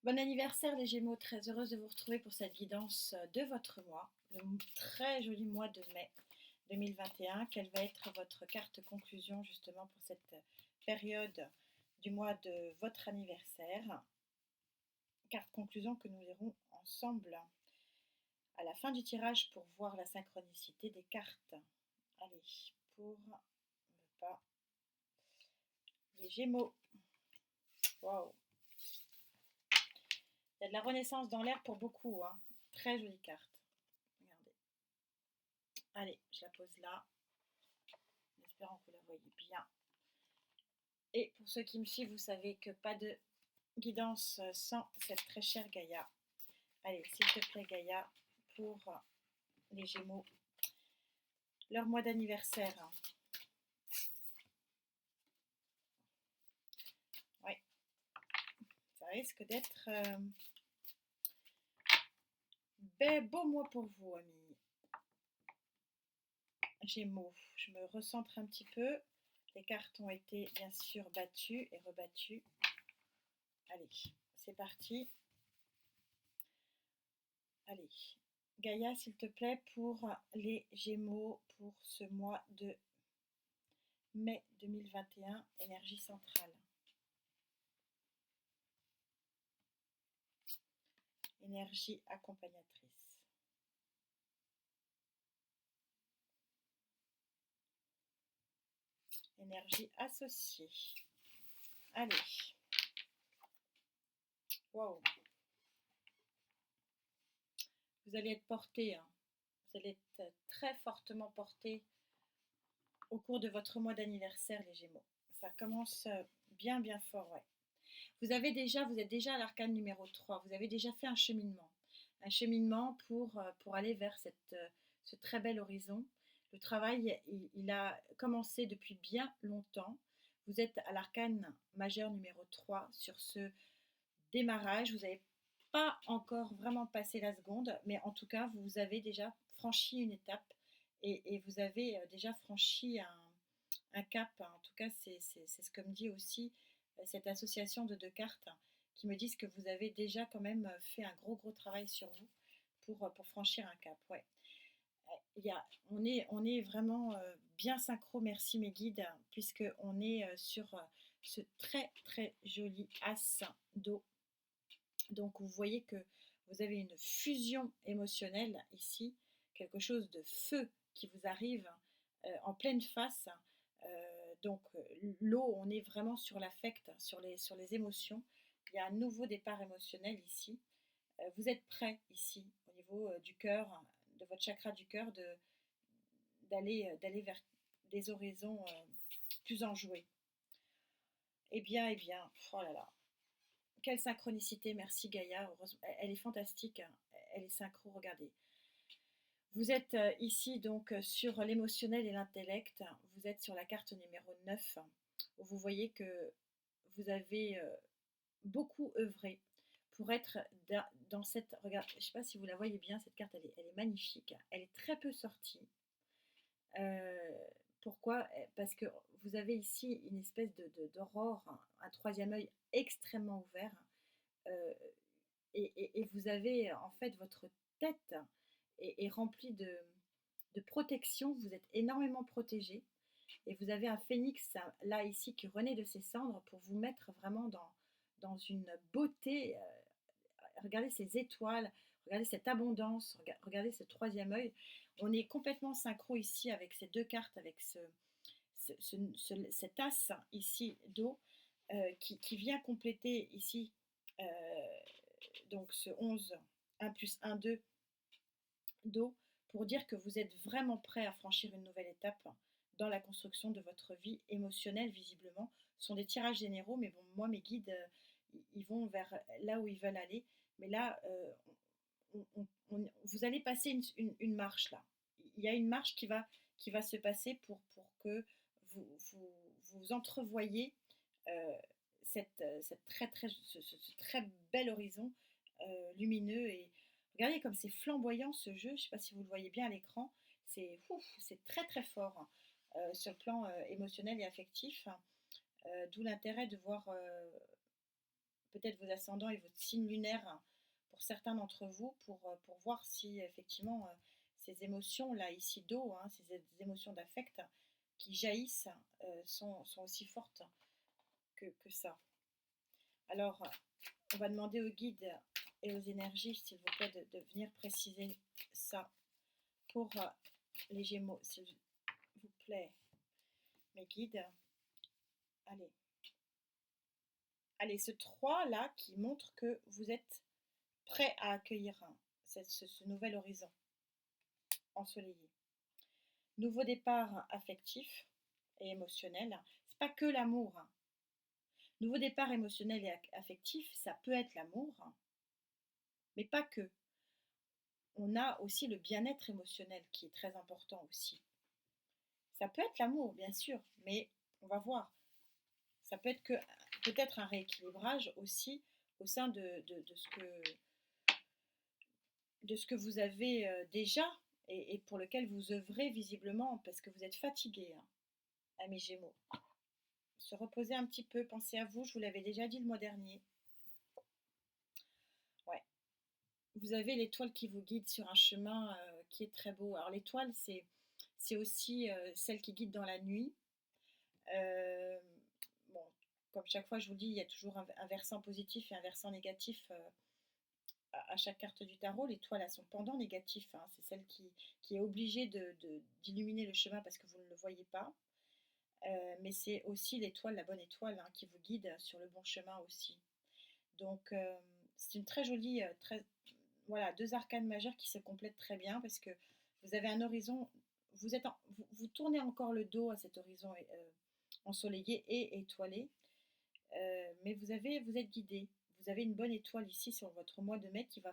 Bon anniversaire les Gémeaux, très heureuse de vous retrouver pour cette guidance de votre mois, le très joli mois de mai 2021. Quelle va être votre carte conclusion justement pour cette période du mois de votre anniversaire? Carte conclusion que nous verrons ensemble à la fin du tirage pour voir la synchronicité des cartes. Allez, pour le pas, les Gémeaux. Waouh! Il y a de la renaissance dans l'air pour beaucoup, hein. Très jolie carte. Regardez. Allez, je la pose là, en espérant que vous la voyez bien. Et pour ceux qui me suivent, vous savez que pas de guidance sans cette très chère Gaïa. Allez, s'il te plaît Gaïa, pour les Gémeaux, leur mois d'anniversaire. Oui, ça risque d'être beau mois pour vous, amis Gémeaux. Je me recentre un petit peu. Les cartes ont été bien sûr battues et rebattues. Allez, c'est parti. Allez, Gaïa, s'il te plaît, pour les Gémeaux, pour ce mois de mai 2021, énergie centrale. Énergie accompagnatrice. Énergie associée. Allez. Waouh. Vous allez être porté, hein. Vous allez être très fortement porté au cours de votre mois d'anniversaire, les Gémeaux. Ça commence bien fort, ouais. Vous êtes déjà à l'arcane numéro 3. Vous avez déjà fait un cheminement. Un cheminement pour aller vers ce très bel horizon. Le travail, il a commencé depuis bien longtemps. Vous êtes à l'arcane majeur numéro 3 sur ce démarrage. Vous n'avez pas encore vraiment passé la seconde, mais en tout cas, vous avez déjà franchi une étape et vous avez déjà franchi un cap. En tout cas, c'est ce que me dit aussi cette association de deux cartes qui me disent que vous avez déjà quand même fait un gros travail sur vous pour franchir un cap. Ouais. On est vraiment bien synchro, merci mes guides, puisque on est sur ce très joli as d'eau. Donc vous voyez que vous avez une fusion émotionnelle ici, quelque chose de feu qui vous arrive en pleine face. Donc l'eau, on est vraiment sur l'affect, sur les émotions. Il y a un nouveau départ émotionnel ici. Vous êtes prêt ici, au niveau du cœur, de votre chakra du cœur, d'aller vers des horizons plus enjoués. Eh bien, oh là là, quelle synchronicité, merci Gaïa, elle est fantastique, hein. Elle est synchro, regardez. Vous êtes ici donc sur l'émotionnel et l'intellect, vous êtes sur la carte numéro 9, où vous voyez que vous avez beaucoup œuvré pour être dans cette... Regarde, je ne sais pas si vous la voyez bien, cette carte, elle est magnifique, elle est très peu sortie. Pourquoi? Parce que vous avez ici une espèce d'aurore, un troisième œil extrêmement ouvert, euh, et vous avez en fait votre tête est remplie de protection, vous êtes énormément protégé, et vous avez un phénix là ici qui renaît de ses cendres pour vous mettre vraiment dans une beauté. Regardez ces étoiles, regardez cette abondance, regardez ce troisième œil. On est complètement synchro ici avec ces deux cartes, avec cet as ici d'eau qui vient compléter ici donc ce 11, 1 plus 1, 2 d'eau pour dire que vous êtes vraiment prêt à franchir une nouvelle étape dans la construction de votre vie émotionnelle, visiblement. Ce sont des tirages généraux, mais bon, moi, mes guides, ils vont vers là où ils veulent aller. Mais là, vous allez passer une marche là. Il y a une marche qui va se passer pour que vous entrevoyez euh, ce très bel horizon lumineux. Et regardez comme c'est flamboyant ce jeu. Je ne sais pas si vous le voyez bien à l'écran. C'est très fort sur le plan émotionnel et affectif. D'où l'intérêt de voir peut-être vos ascendants et votre signe lunaire pour certains d'entre vous pour voir si effectivement ces émotions-là, ici d'eau, ces émotions d'affect qui jaillissent sont aussi fortes que ça. Alors, on va demander aux guides et aux énergies, s'il vous plaît, de venir préciser ça pour les Gémeaux, s'il vous plaît. Mes guides, allez. Allez, ce 3 là qui montre que vous êtes prêt à accueillir ce nouvel horizon ensoleillé. Nouveau départ affectif et émotionnel. C'est pas que l'amour. Nouveau départ émotionnel et affectif, ça peut être l'amour, mais pas que. On a aussi le bien-être émotionnel qui est très important aussi. Ça peut être l'amour, bien sûr, mais on va voir. Ça peut être que peut-être un rééquilibrage aussi au sein de ce que vous avez déjà et pour lequel vous œuvrez visiblement parce que vous êtes fatigué, amis Gémeaux. Se reposer un petit peu, pensez à vous, je vous l'avais déjà dit le mois dernier. Ouais. Vous avez l'étoile qui vous guide sur un chemin qui est très beau. Alors l'étoile, c'est aussi celle qui guide dans la nuit. Bon, comme chaque fois je vous dis, il y a toujours un versant positif et un versant négatif à chaque carte du tarot. L'étoile a son pendant négatif, c'est celle qui est obligée d'illuminer le chemin parce que vous ne le voyez pas. Mais c'est aussi l'étoile, la bonne étoile, qui vous guide sur le bon chemin aussi. Donc c'est une très jolie, voilà, deux arcanes majeures qui se complètent très bien parce que vous avez un horizon, vous tournez encore le dos à cet horizon ensoleillé et étoilé, mais vous êtes guidé. Vous avez une bonne étoile ici sur votre mois de mai qui va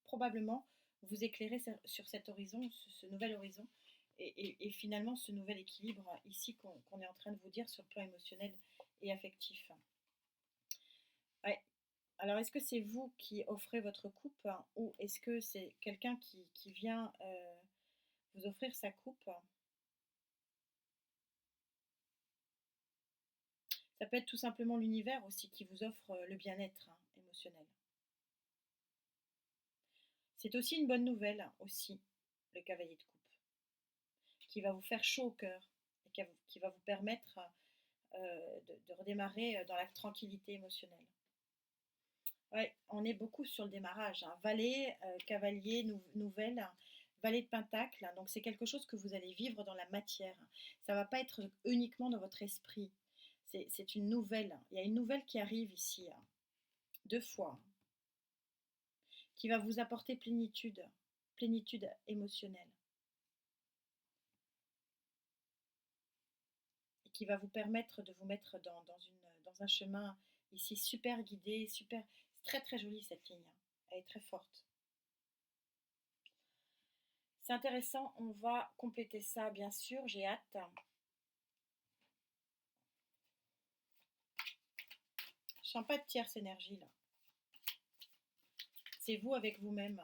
probablement vous éclairer sur cet horizon, ce nouvel horizon, et finalement ce nouvel équilibre ici qu'on est en train de vous dire sur le plan émotionnel et affectif. Ouais. Alors, est-ce que c'est vous qui offrez votre coupe ou est-ce que c'est quelqu'un qui vient vous offrir sa coupe? Ça peut être tout simplement l'univers aussi qui vous offre le bien-être émotionnel. C'est aussi une bonne nouvelle, aussi, le cavalier de coupe, qui va vous faire chaud au cœur et qui va vous permettre de redémarrer dans la tranquillité émotionnelle. Ouais, on est beaucoup sur le démarrage. Valet, cavalier, nouvelle, valet de pentacle. Donc c'est quelque chose que vous allez vivre dans la matière. Ça ne va pas être uniquement dans votre esprit. C'est une nouvelle. Il y a une nouvelle qui arrive ici, deux fois, qui va vous apporter plénitude émotionnelle. Et qui va vous permettre de vous mettre dans un chemin ici super guidé, super. C'est très très joli cette ligne. Elle est très forte. C'est intéressant, on va compléter ça bien sûr, j'ai hâte. Je sens pas de tierce énergie là. C'est vous avec vous-même.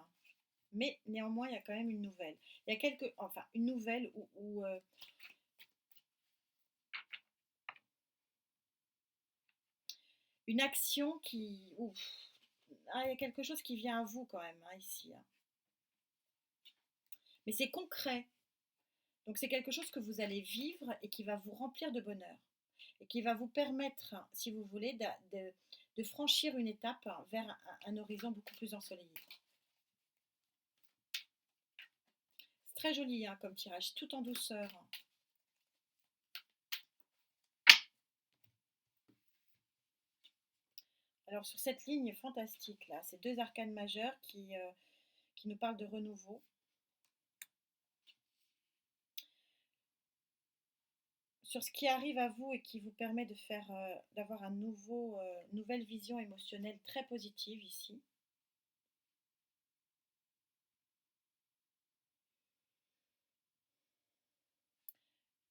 Mais néanmoins, il y a quand même une nouvelle. Il y a une nouvelle où une action qui, il y a quelque chose qui vient à vous quand même ici. Mais c'est concret. Donc c'est quelque chose que vous allez vivre et qui va vous remplir de bonheur et qui va vous permettre, si vous voulez, de franchir une étape vers un horizon beaucoup plus ensoleillé. C'est très joli comme tirage, tout en douceur. Alors sur cette ligne fantastique là, ces deux arcanes majeures qui nous parlent de renouveau. Sur ce qui arrive à vous et qui vous permet d'avoir nouvelle vision émotionnelle très positive ici.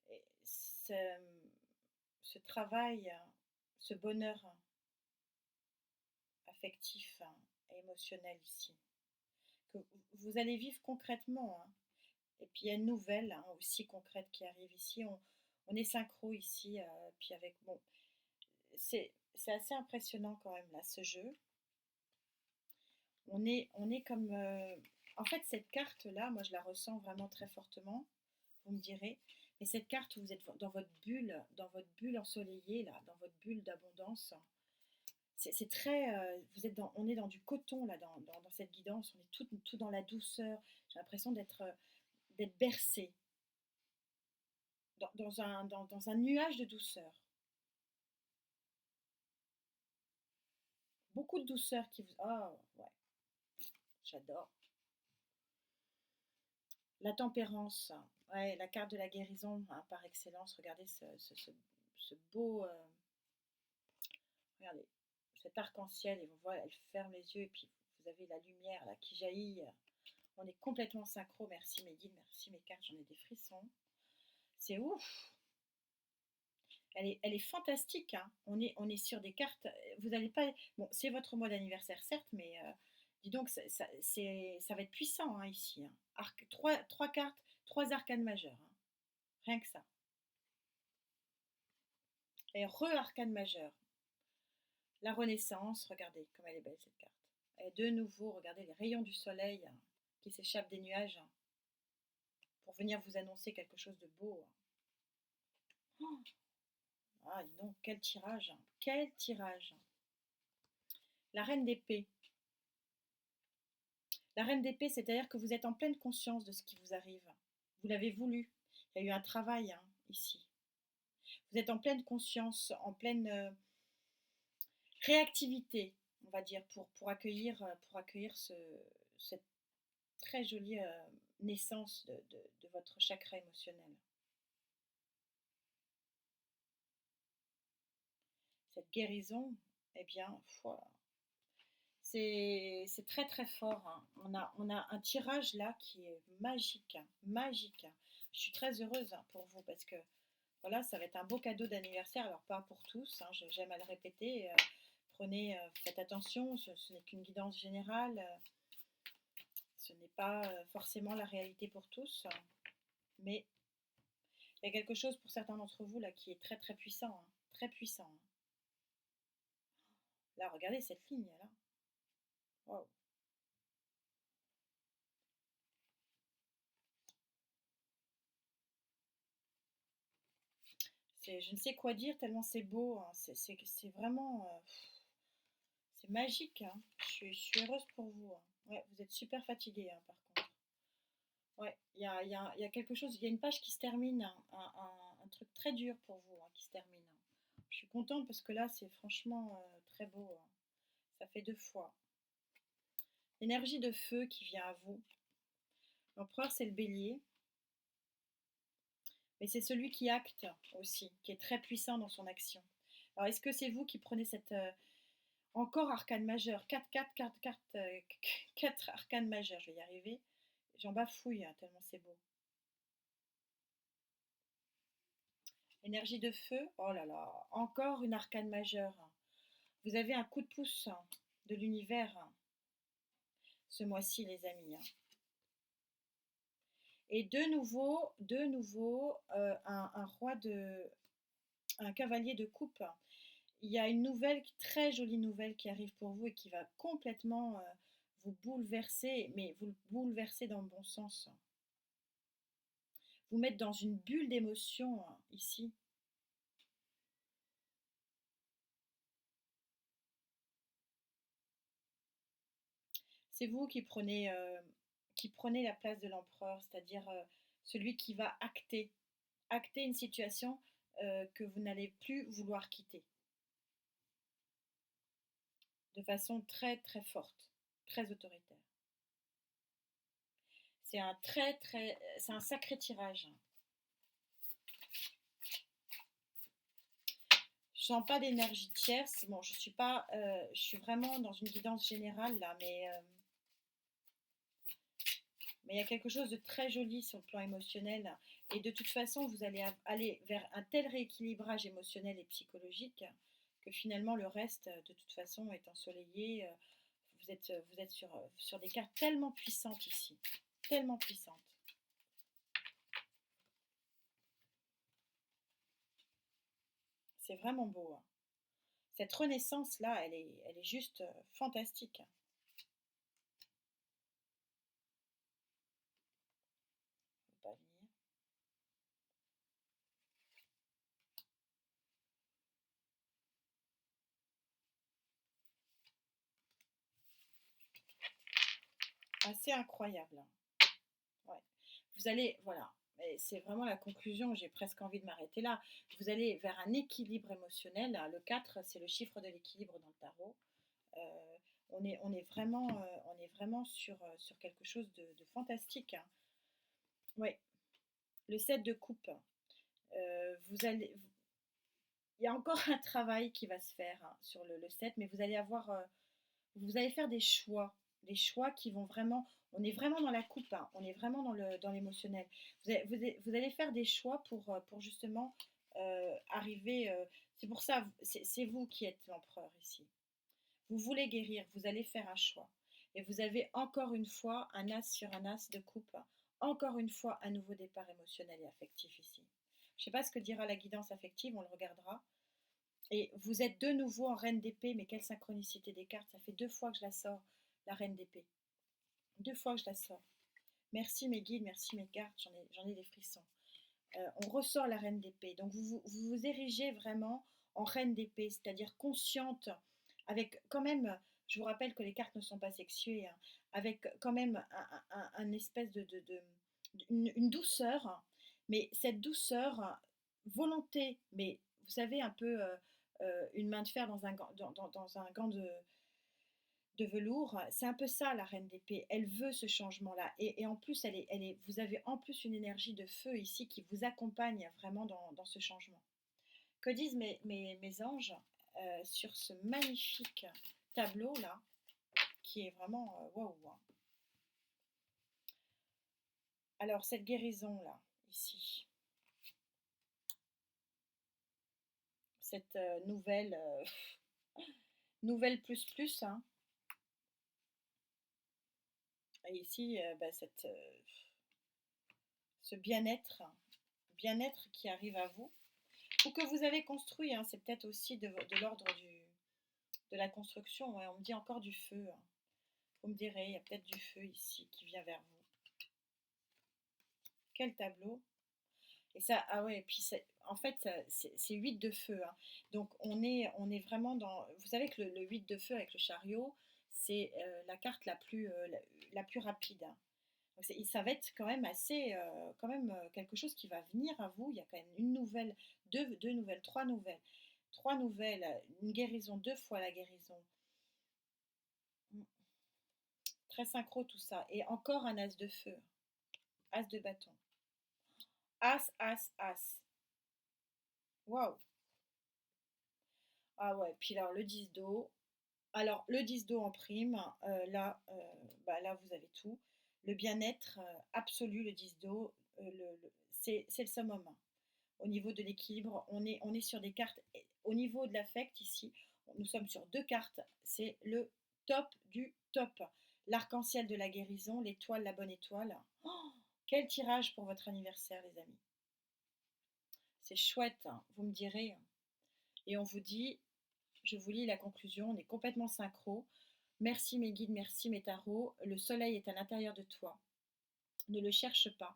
Et ce travail, ce bonheur affectif et émotionnel ici, que vous allez vivre concrètement. Et puis il y a une nouvelle aussi concrète qui arrive ici. On est synchro ici, puis avec bon, c'est c'est assez impressionnant quand même là, ce jeu. On est comme... En fait, cette carte-là, moi je la ressens vraiment très fortement, vous me direz. Mais cette carte où vous êtes dans votre bulle ensoleillée, là, dans votre bulle d'abondance, c'est très... on est dans du coton, là, dans cette guidance. On est tout dans la douceur. J'ai l'impression d'être bercé dans un nuage de douceur. Beaucoup de douceur qui vous... Ah, ouais, j'adore. La tempérance, ouais, la carte de la guérison hein, par excellence. Regardez ce beau, regardez, cet arc-en-ciel. Et vous voyez, elle ferme les yeux et puis vous avez la lumière là qui jaillit. On est complètement synchro. Merci mes guides, merci mes cartes. J'en ai des frissons. C'est ouf. Elle est fantastique. Hein. On est sur des cartes. Vous n'allez pas. Bon, c'est votre mois d'anniversaire certes, mais dis donc, ça va être puissant hein, ici. Hein. Trois cartes, trois arcanes majeures. Hein. Rien que ça. Et re-arcane majeur. La Renaissance, regardez comme elle est belle cette carte. Et de nouveau, regardez les rayons du soleil hein, qui s'échappent des nuages hein, pour venir vous annoncer quelque chose de beau. Oh, ah, dis donc, quel tirage. Hein. Quel tirage. La reine d'épée. La reine d'épée, c'est-à-dire que vous êtes en pleine conscience de ce qui vous arrive. Vous l'avez voulu. Il y a eu un travail hein, ici. Vous êtes en pleine conscience, en pleine réactivité, on va dire, pour accueillir cette très jolie naissance de votre chakra émotionnel. Cette guérison, eh bien, voilà. C'est très très fort. Hein. On a un tirage là qui est magique, hein, magique. Hein. Je suis très heureuse hein, pour vous parce que voilà, ça va être un beau cadeau d'anniversaire. Alors pas pour tous, hein, j'aime à le répéter. Faites attention, ce n'est qu'une guidance générale. Ce n'est pas forcément la réalité pour tous, mais il y a quelque chose pour certains d'entre vous là qui est très très puissant, hein, très puissant. Hein. Là, regardez cette ligne là. Wow. Je ne sais quoi dire tellement c'est beau. Hein. C'est vraiment, c'est magique. Hein. Je suis heureuse pour vous. Hein. Ouais, vous êtes super fatigué hein, par contre. Ouais, il y a quelque chose, il y a une page qui se termine, hein, un truc très dur pour vous hein, qui se termine. Hein. Je suis contente parce que là, c'est franchement très beau. Hein. Ça fait deux fois. L'énergie de feu qui vient à vous. L'empereur, c'est le bélier, mais c'est celui qui acte aussi, qui est très puissant dans son action. Alors, est-ce que c'est vous qui prenez cette. Encore arcane majeur, 4 4 4 4 4 arcanes majeures, je vais y arriver. J'en bafouille hein, tellement c'est beau. Énergie de feu, oh là là, encore une arcane majeure. Vous avez un coup de pouce de l'univers ce mois-ci, les amis. Et de nouveau, un cavalier de coupe. Il y a une nouvelle, très jolie nouvelle qui arrive pour vous et qui va complètement vous bouleverser, mais vous le bouleverser dans le bon sens. Vous mettre dans une bulle d'émotion ici. C'est vous qui prenez la place de l'empereur, c'est-à-dire celui qui va acter une situation que vous n'allez plus vouloir quitter, de façon très très forte, très autoritaire. C'est un sacré tirage. Je sens pas d'énergie tierce. Bon, je suis pas, je suis vraiment dans une guidance générale là, mais il y a quelque chose de très joli sur le plan émotionnel. Et de toute façon, vous allez aller vers un tel rééquilibrage émotionnel et psychologique que finalement le reste, de toute façon, est ensoleillé. Vous êtes sur des cartes tellement puissantes ici, tellement puissantes. C'est vraiment beau. Hein. Cette renaissance-là, elle est juste fantastique. On va pas venir. Assez incroyable, hein. Ouais. Vous allez, voilà, et c'est vraiment la conclusion, j'ai presque envie de m'arrêter là. Vous allez vers un équilibre émotionnel. Le 4, c'est le chiffre de l'équilibre dans le tarot. Euh, on est vraiment sur quelque chose de fantastique, hein. Ouais, le 7 de coupe. Vous allez, il y a encore un travail qui va se faire, hein, sur le 7, mais vous allez avoir, vous allez faire des choix qui vont vraiment, on est vraiment dans la coupe, hein, on est vraiment dans l'émotionnel. Vous allez faire des choix pour justement arriver, c'est pour ça, c'est vous qui êtes l'empereur ici. Vous voulez guérir, vous allez faire un choix. Et vous avez encore une fois un as sur un as de coupe, encore une fois un nouveau départ émotionnel et affectif ici. Je ne sais pas ce que dira la guidance affective, on le regardera. Et vous êtes de nouveau en reine d'épée, mais quelle synchronicité des cartes. Ça fait 2 fois que je la sors, la reine d'épée. 2 fois que je la sors. Merci mes guides, merci mes cartes, j'en ai des frissons. On ressort la reine d'épée. Donc vous érigez vraiment en reine d'épée, c'est-à-dire consciente, avec quand même, je vous rappelle que les cartes ne sont pas sexuées, hein, avec quand même un espèce une douceur, mais cette douceur, volonté, mais vous savez, un peu une main de fer dans un gant, dans un gant de velours, c'est un peu ça la reine d'épée. Elle veut ce changement-là. Et en plus, vous avez en plus une énergie de feu ici qui vous accompagne vraiment dans ce changement. Que disent mes anges sur ce magnifique tableau-là, qui est vraiment waouh, wow. Alors, cette guérison-là, ici, cette nouvelle plus plus, hein, et ici, bah, ce bien-être qui arrive à vous, ou que vous avez construit, hein, c'est peut-être aussi de l'ordre de la construction, ouais, on me dit encore du feu, hein. Vous me direz, il y a peut-être du feu ici qui vient vers vous. Quel tableau! Et ça, ah ouais, et puis en fait, c'est 8 de feu, hein. Donc on est vraiment dans. Vous savez que le 8 de feu avec le chariot, c'est la carte la plus rapide, hein. Donc ça va être quand même assez, quand même quelque chose qui va venir à vous. Il y a quand même une nouvelle, deux nouvelles, trois nouvelles, une guérison, 2 fois la guérison. Mm. Très synchro tout ça. Et encore un as de feu, as de bâton. As, as, as. Waouh! Ah ouais, puis alors le 10 d'eau. Alors le 10 d'eau en prime, là, bah, là vous avez tout. Le bien-être absolu, le 10 d'eau, c'est le summum, hein. Au niveau de l'équilibre, on est sur des cartes. Au niveau de l'affect, ici, nous sommes sur 2 cartes. C'est le top du top. L'arc-en-ciel de la guérison, l'étoile, la bonne étoile. Oh, quel tirage pour votre anniversaire, les amis. C'est chouette, hein, vous me direz. Et on vous dit, je vous lis la conclusion, on est complètement synchro. Merci mes guides, merci mes tarots. Le soleil est à l'intérieur de toi. Ne le cherche pas.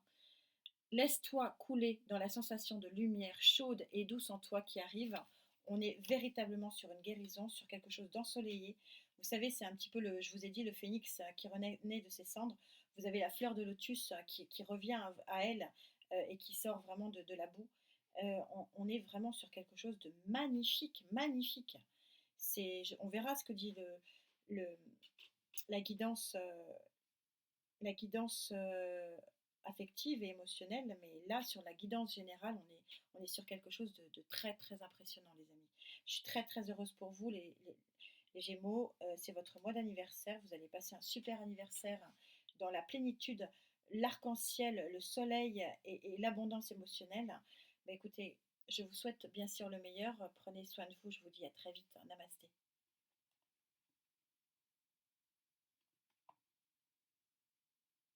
Laisse-toi couler dans la sensation de lumière chaude et douce en toi qui arrive. On est véritablement sur une guérison, sur quelque chose d'ensoleillé. Vous savez, c'est un petit peu, je vous ai dit, le phénix qui renaît de ses cendres. Vous avez la fleur de lotus qui revient à elle et qui sort vraiment de la boue. On est vraiment sur quelque chose de magnifique, magnifique. On verra ce que dit le, la guidance, affective et émotionnelle, mais là, sur la guidance générale, on est sur quelque chose de très, très impressionnant, les amis. Je suis très, très heureuse pour vous, les Gémeaux. C'est votre mois d'anniversaire. Vous allez passer un super anniversaire dans la plénitude, l'arc-en-ciel, le soleil et l'abondance émotionnelle. Bah, écoutez, je vous souhaite bien sûr le meilleur. Prenez soin de vous. Je vous dis à très vite. Namasté.